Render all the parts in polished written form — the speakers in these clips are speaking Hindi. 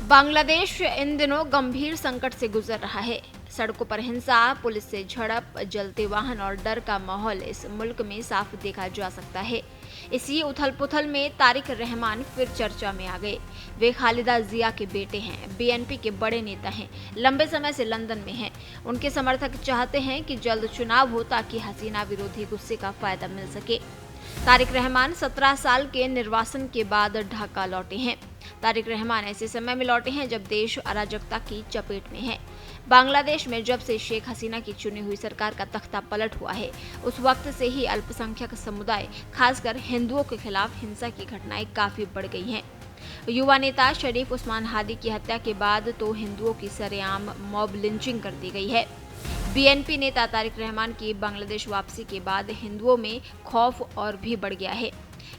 बांग्लादेश इन दिनों गंभीर संकट से गुजर रहा है। सड़कों पर हिंसा, पुलिस से झड़प, जलते वाहन और डर का माहौल इस मुल्क में साफ देखा जा सकता है। इसी उथल-पुथल में तारिक रहमान फिर चर्चा में आ गए। वे खालिदा जिया के बेटे हैं, बीएनपी के बड़े नेता हैं, लंबे समय से लंदन में हैं। उनके समर्थक चाहते हैं कि जल्द चुनाव हो ताकि हसीना विरोधी गुस्से का फायदा मिल सके। तारिक रहमान 17 साल के निर्वासन के बाद ढाका लौटे हैं। तारिक रहमान ऐसे समय में लौटे हैं जब देश अराजकता की चपेट में है। बांग्लादेश में जब से शेख हसीना की चुनी हुई सरकार का तख्ता पलट हुआ है, उस वक्त से ही अल्पसंख्यक समुदाय, खासकर हिंदुओं के खिलाफ हिंसा की घटनाएं काफी बढ़ गई हैं। युवा नेता शरीफ उस्मान हादी की हत्या के बाद तो हिंदुओं की सरेआम मॉब लिंचिंग कर दी गई है। बीएनपी नेता तारिक रहमान की बांग्लादेश वापसी के बाद हिंदुओं में खौफ और भी बढ़ गया है।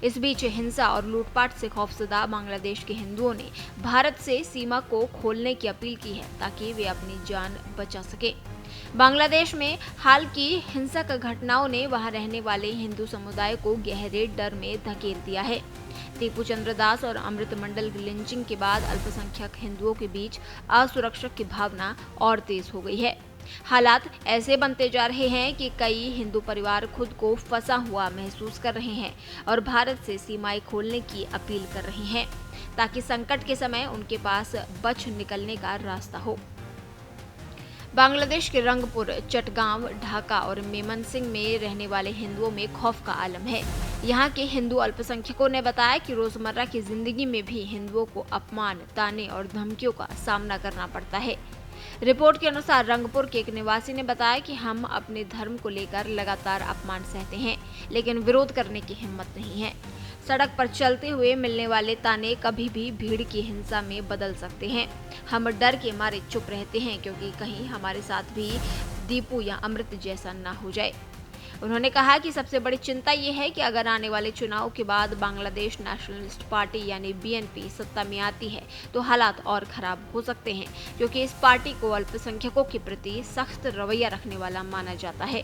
इस बीच हिंसा और लूटपाट से खौफजदा बांग्लादेश के हिंदुओं ने भारत से सीमा को खोलने की अपील की है ताकि वे अपनी जान बचा सके। बांग्लादेश में हाल की हिंसक घटनाओं ने वहां रहने वाले हिंदू समुदाय को गहरे डर में धकेल दिया है। टीपू चंद्र दास और अमृत मंडल लिंचिंग के बाद अल्पसंख्यक हिंदुओं के बीच असुरक्षा की भावना और तेज हो गई है। हालात ऐसे बनते जा रहे हैं कि कई हिंदू परिवार खुद को फंसा हुआ महसूस कर रहे हैं और भारत से सीमाएं खोलने की अपील कर रहे हैं ताकि संकट के समय उनके पास बच निकलने का रास्ता हो। बांग्लादेश के रंगपुर, चटगांव, ढाका और मेमनसिंह में रहने वाले हिंदुओं में खौफ का आलम है। यहाँ के हिंदू अल्पसंख्यकों ने बताया कि रोजमर्रा की जिंदगी में भी हिंदुओं को अपमान, ताने और धमकियों का सामना करना पड़ता है। रिपोर्ट के अनुसार रंगपुर के एक निवासी ने बताया कि हम अपने धर्म को लेकर लगातार अपमान सहते हैं, लेकिन विरोध करने की हिम्मत नहीं है। सड़क पर चलते हुए मिलने वाले ताने कभी भी भीड़ की हिंसा में बदल सकते हैं। हम डर के मारे चुप रहते हैं क्योंकि कहीं हमारे साथ भी दीपू या अमृत जैसा ना हो जाए। उन्होंने कहा कि सबसे बड़ी चिंता ये है कि अगर आने वाले चुनाव के बाद बांग्लादेश नेशनलिस्ट पार्टी यानी बीएनपी सत्ता में आती है तो हालात और खराब हो सकते हैं, क्योंकि इस पार्टी को अल्पसंख्यकों के प्रति सख्त रवैया रखने वाला माना जाता है।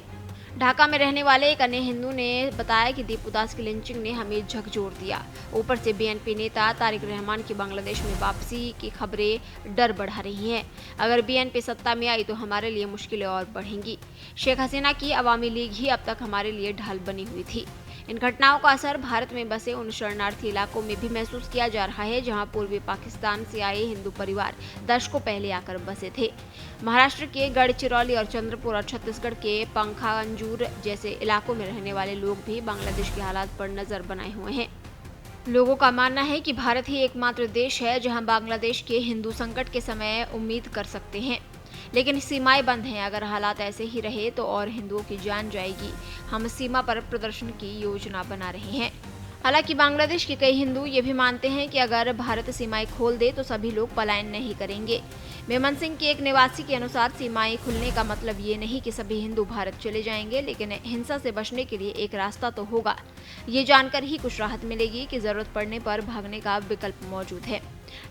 ढाका में रहने वाले एक अन्य हिंदू ने बताया कि दीपूदास की लिंचिंग ने हमें झकझोर दिया। ऊपर से बीएनपी नेता तारिक रहमान की बांग्लादेश में वापसी की खबरें डर बढ़ा रही हैं। अगर बीएनपी सत्ता में आई तो हमारे लिए मुश्किलें और बढ़ेंगी। शेख हसीना की अवामी लीग ही अब तक हमारे लिए ढाल बनी हुई थी। इन घटनाओं का असर भारत में बसे उन शरणार्थी इलाकों में भी महसूस किया जा रहा है जहां पूर्वी पाकिस्तान से आए हिंदू परिवार दशकों पहले आकर बसे थे। महाराष्ट्र के गढ़चिरौली और चंद्रपुर और छत्तीसगढ़ के पंखांजूर जैसे इलाकों में रहने वाले लोग भी बांग्लादेश के हालात पर नजर बनाए हुए हैं। लोगों का मानना है कि भारत ही एकमात्र देश है जहां बांग्लादेश के हिंदू संकट के समय उम्मीद कर सकते हैं, लेकिन सीमाएं बंद हैं। अगर हालात ऐसे ही रहे तो और हिंदुओं की जान जाएगी। हम सीमा पर प्रदर्शन की योजना बना रहे हैं। हालांकि बांग्लादेश के कई हिंदू ये भी मानते हैं कि अगर भारत सीमाएं खोल दे तो सभी लोग पलायन नहीं करेंगे। मेमनसिंह के एक निवासी के अनुसार सीमाएं खुलने का मतलब ये नहीं कि सभी हिंदू भारत चले जाएंगे, लेकिन हिंसा से बचने के लिए एक रास्ता तो होगा। ये जानकर ही कुछ राहत मिलेगी कि जरूरत पड़ने पर भागने का विकल्प मौजूद है।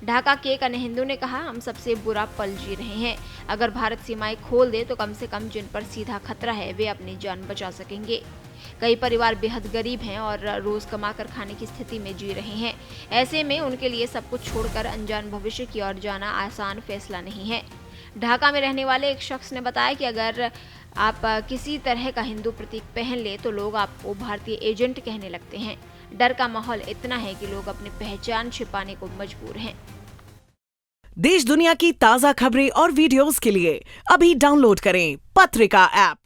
ढाका के एक अन्य हिंदू ने कहा, हम सबसे बुरा पल जी रहे हैं। अगर भारत सीमाएं खोल दे तो कम से कम जिन पर सीधा खतरा है वे अपनी जान बचा सकेंगे। कई परिवार बेहद गरीब हैं और रोज कमाकर खाने की स्थिति में जी रहे हैं। ऐसे में उनके लिए सब कुछ छोड़कर अनजान भविष्य की ओर जाना आसान फैसला नहीं है। ढाका में रहने वाले एक शख्स ने बताया कि अगर आप किसी तरह का हिंदू प्रतीक पहन ले तो लोग आपको भारतीय एजेंट कहने लगते हैं। डर का माहौल इतना है कि लोग अपनी पहचान छिपाने को मजबूर हैं। देश दुनिया की ताज़ा खबरें और वीडियोस के लिए अभी डाउनलोड करें पत्रिका ऐप।